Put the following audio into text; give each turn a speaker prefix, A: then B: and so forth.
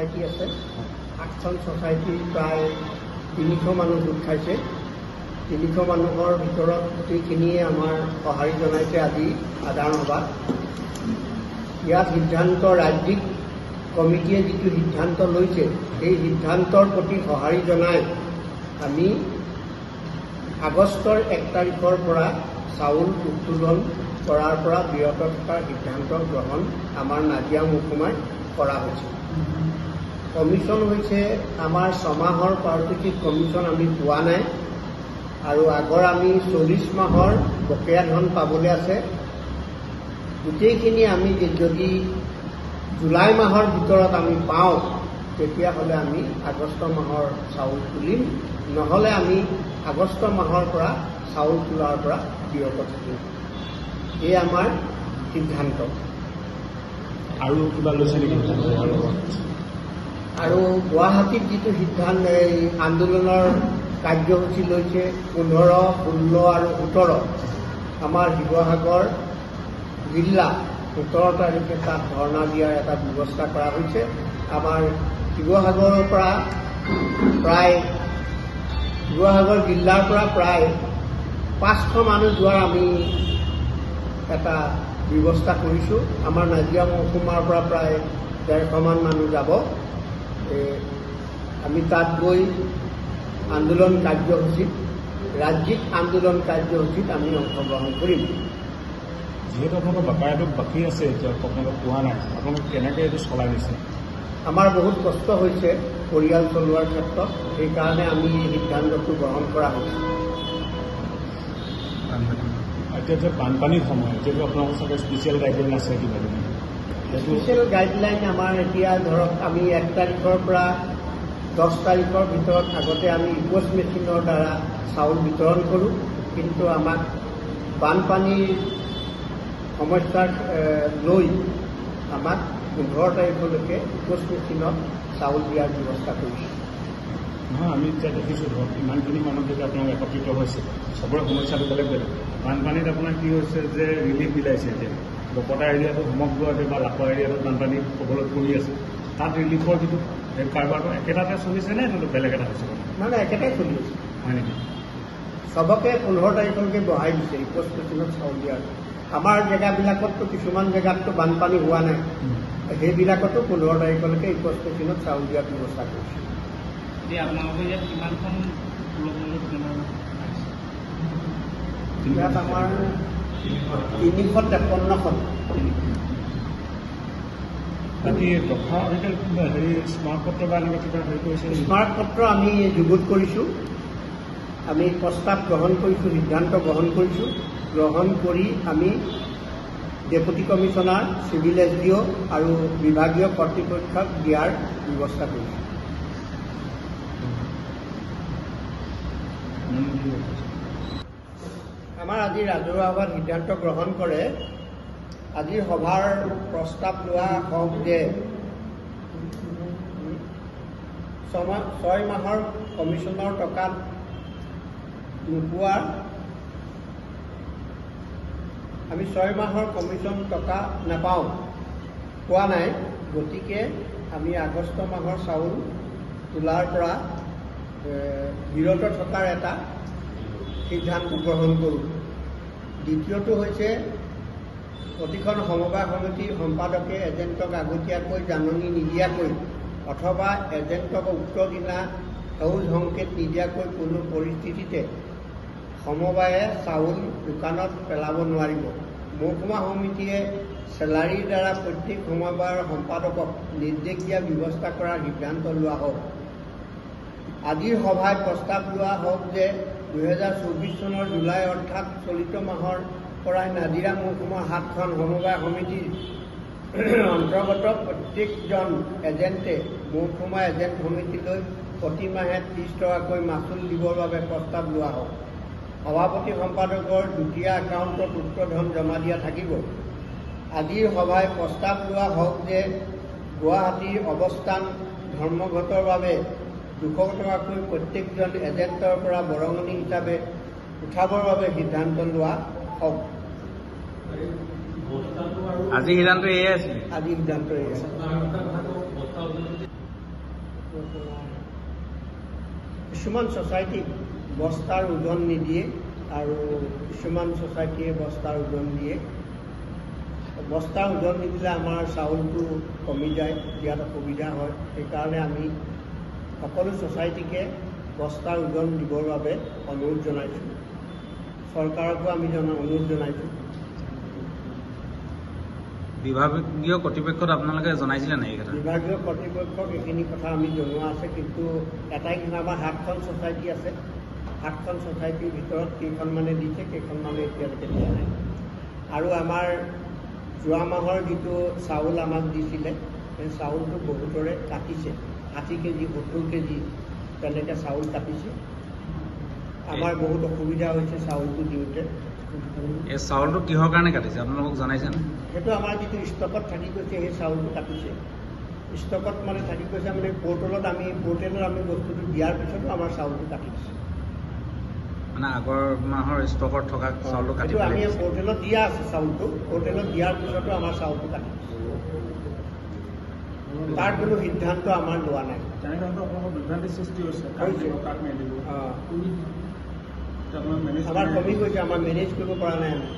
A: Society আছে। 8খন ছ'চাইটিৰ প্ৰায় 300 মানুহ গোট খাইছে। 300 মানুহৰ ভিতৰত গোটেইখিনিয়ে আমাৰ সঁহাৰি জনাইছে আজি সাধাৰণ সভাত। ইয়াত সিদ্ধান্ত ৰাজ্যিক কমিটিয়ে যিটো সিদ্ধান্ত লৈছে সেই সিদ্ধান্তৰ প্ৰতি সঁহাৰি জনাই আমি আগষ্টৰ 1 তাৰিখৰ পৰা চাউল উত্তোলন কৰাৰ পৰা বিৰত থকাৰ সিদ্ধান্ত গ্ৰহণ আমাৰ নাজিৰা মহকুমাত কৰা হৈছে। কমিশ্যন হৈছে আমাৰ 6 মাহৰ পাৰিতোষিক কমিশ্যন আমি পোৱা নাই আৰু আগৰ আমি 40 মাহৰ বকেয়া ধন পাবলৈ আছে। গোটেইখিনি আমি যদি জুলাই মাহৰ ভিতৰত আমি পাওঁ তেতিয়াহ'লে আমি আগষ্ট মাহৰ চাউল তুলিম, নহ'লে আমি আগষ্ট মাহৰ পৰা চাউল তোলাৰ পৰা বিৰত থাকিম। এই আমাৰ সিদ্ধান্ত।
B: আৰু কিবা লৈছে নেকি?
A: আৰু গুৱাহাটীত যিটো সিদ্ধান্ত আন্দোলনৰ কাৰ্যসূচী লৈছে 15, 16 আৰু 17, আমাৰ শিৱসাগৰ জিলা 17 তাৰিখে তাত ধৰ্ণা দিয়াৰ এটা ব্যৱস্থা কৰা হৈছে। আমাৰ শিৱসাগৰৰ পৰা শিৱসাগৰ জিলাৰ পৰা প্ৰায় 500 মানুহ যোৱাৰ আমি এটা ব্যৱস্থা কৰিছোঁ। আমাৰ নাজিৰা মহকুমাৰ পৰা প্ৰায় 150 মানুহ যাব। আমি তাত গৈ আন্দোলন কাৰ্যসূচীত ৰাজ্যিক আন্দোলন কাৰ্যসূচীত আমি অংশগ্ৰহণ কৰিম।
B: যিহেতু আপোনালোকৰ বাকায়াটো বাকী আছে, এতিয়া আপোনালোকে পোৱা নাই, আপোনালোকে কেনেকৈ এইটো চলাই দিছে?
A: আমাৰ বহুত কষ্ট হৈছে পৰিয়াল চলোৱাৰ ক্ষেত্ৰত, সেইকাৰণে আমি এই সিদ্ধান্তটো গ্ৰহণ কৰা হৈছে।
B: এতিয়া যে বানপানীৰ সময়, এতিয়াতো আপোনালোকৰ চাগে স্পেচিয়েল গাইডলাইন আছে কিবা কিবি?
A: স্পেচিয়েল গাইডলাইন আমাৰ এতিয়া ধৰক আমি 1 তাৰিখৰ পৰা 10 তাৰিখৰ ভিতৰত আগতে আমি ইপ'ষ্ট মেচিনৰ দ্বাৰা চাউল বিতৰণ কৰোঁ, কিন্তু আমাক বানপানীৰ সমস্যাক লৈ আমাক 15 তাৰিখলৈকে ইপ'ষ্ট মেচিনত চাউল দিয়াৰ ব্যৱস্থা কৰিছোঁ।
B: নহয়, আমি এতিয়া দেখিছোঁ ধৰক ইমানখিনি মানুহ যেতিয়া আপোনালোক একত্ৰিত হৈছে, চবৰে সমস্যাটো বেলেগ বেলেগ। বানপানীত আপোনাৰ কি হৈছে যে ৰিলিফ বিলাইছে, এতিয়া বকতা এৰিয়াটো সমগ্ৰতে বা লাখৰ এৰিয়াটোত বানপানী কবলত পৰি আছে, তাত ৰিলিফৰ যিটো কাৰবাৰটো একেটাতে চলিছে নে এইটো বেলেগ এটা হৈছে?
A: মানে একেটাই চলি আছে।
B: হয় নেকি?
A: চবকে 15 তাৰিখলৈকে বঢ়াই দিছে ইপ'ষ্ট মেচিনত চাউল দিয়াৰ। আমাৰ জেগাবিলাকততো কিছুমান জেগাততো বানপানী হোৱা নাই, সেইবিলাকতো 15 তাৰিখলৈকে ইপ'ষ্ট মেচিনত চাউল দিয়াৰ ব্যৱস্থা কৰিছে।
C: আপোনালোকে ইয়াত কিমানখন
A: ইয়াত আমাৰ 353খন।
B: বাকী দফা হেৰি স্মাৰক পত্ৰ বা এনেকুৱা কিবা হেৰি কৰিছে?
A: স্মাৰক পত্ৰ আমি যুগুত কৰিছোঁ, আমি প্ৰস্তাৱ গ্ৰহণ কৰিছোঁ, সিদ্ধান্ত গ্ৰহণ কৰিছোঁ। গ্ৰহণ কৰি আমি ডেপুটি কমিশ্যনাৰ, চিভিল SDO আৰু বিভাগীয় কৰ্তৃপক্ষক দিয়াৰ ব্যৱস্থা কৰিছোঁ। আমাৰ আজি ৰাজহুৱা সভাত সিদ্ধান্ত গ্ৰহণ কৰে, আজিৰ সভাৰ প্ৰস্তাৱ লোৱা হওক যে 6 মাহৰ কমিশ্যনৰ টকা নোপোৱাৰ, আমি 6 মাহৰ কমিশ্যন টকা নাপাওঁ, পোৱা নাই, গতিকে আমি আগষ্ট মাহৰ চাউল তোলাৰ পৰা বিৰত থকাৰ এটা সিদ্ধান্ত গ্ৰহণ কৰোঁ। দ্বিতীয়টো হৈছে প্ৰতিখন সমবায় সমিতিৰ সম্পাদকে এজেণ্টক আগতীয়াকৈ জাননী নিদিয়াকৈ অথবা এজেণ্টক উক্ত দিনা সেউজ সংকেত নিদিয়াকৈ কোনো পৰিস্থিতিতে সমবায়ে চাউল দোকানত পেলাব নোৱাৰিব। মহকুমা সমিতিয়ে চেলাৰীৰ দ্বাৰা প্ৰত্যেক সমবায়ৰ সম্পাদকক নিৰ্দেশ দিয়া ব্যৱস্থা কৰাৰ সিদ্ধান্ত লোৱা হওক। আজিৰ সভাত প্ৰস্তাৱ লোৱা হওক যে 2024 চনৰ জুলাই অৰ্থাৎ চলিত মাহৰ পৰাই নাজিৰা মহকুমাৰ 7খন সমবায় সমিতিৰ অন্তৰ্গত প্ৰত্যেকজন এজেণ্টে মহকুমা এজেণ্ট সমিতিলৈ প্ৰতিমাহে 30 টকাকৈ মাচুল দিবৰ বাবে প্ৰস্তাৱ লোৱা হওক। সভাপতি সম্পাদকৰ দুটীয়া একাউণ্টত উক্ত ধন জমা দিয়া থাকিব। আজিৰ সভাই প্ৰস্তাৱ লোৱা হওক যে গুৱাহাটীৰ অৱস্থান ধৰ্মঘটৰ বাবে 200 টকাকৈ প্ৰত্যেকজন এজেণ্টৰ পৰা বৰঙণি হিচাপে উঠাবৰ বাবে সিদ্ধান্ত লোৱা হওক।
C: আজি সিদ্ধান্ত এয়ে আছিল।
A: আজি সিদ্ধান্ত এয়ে আছে। কিছুমান ছ'চাইটিক বস্তাৰ ওজন নিদিয়ে আৰু কিছুমান ছ'চাইটিয়ে বস্তাৰ ওজন দিয়ে। বস্তাৰ ওজন নিদিলে আমাৰ চাউলটো কমি যায়, দিয়াত অসুবিধা হয়। সেইকাৰণে আমি সকলো ছ'চাইটিকে বস্তাৰ ওজন দিবৰ বাবে অনুৰোধ জনাইছোঁ। চৰকাৰকো আমি অনুৰোধ জনাইছোঁ।
D: বিভাগীয় কৰ্তৃপক্ষত আপোনালোকে জনাইছিলে নাই এই কথা?
A: বিভাগীয় কৰ্তৃপক্ষক এইখিনি কথা আমি জনোৱা আছে, কিন্তু এটাই কথা, আমাৰ 7খন ছ'চাইটি আছে। 7খন ছ'চাইটিৰ ভিতৰত কেইখনমানে দিছে, কেইখনমানে এতিয়ালৈকে দিয়া নাই। আৰু আমাৰ যোৱা মাহৰ যিটো চাউল আমাক দিছিলে, সেই চাউলটো বহুতৰে কাটিছে। 60 কেজি 70 কেজি তেনেকৈ চাউল কাটিছে। আমাৰ বহুত অসুবিধা হৈছে চাউলটো দিওঁতে।
D: এই চাউলটো কিহৰ কাৰণে কাটিছে আপোনালোকক জনাইছে নাই?
A: সেইটো আমাৰ যিটো ষ্টকত থাকি গৈছে সেই চাউলটো কাটিছে। ষ্টকত মানে থাকি গৈছে, মানে পৰ্টেলত আমি বস্তুটো দিয়াৰ পিছতো আমাৰ চাউলটো কাটি দিছে।
D: মানে আগৰ মাহৰ ষ্টকত থকা চাউলটো কাটি
A: সেইটো আমি
D: পেলাই
A: পৰ্টেলত দিয়া আছে চাউলটো, পৰ্টেলত দিয়াৰ পিছতো আমাৰ চাউলটো কাটি দিছে। তাৰ কোনো সিদ্ধান্ত আমাৰ লোৱা নাই।
B: তেনেধৰণে আপোনালোকৰ বিভ্ৰান্তিৰ সৃষ্টি হৈছে, কাক দিব কাক নিদিব।
A: আমাৰ কমি গৈছে, আমাৰ মেনেজ কৰিব পৰা নাই আমি।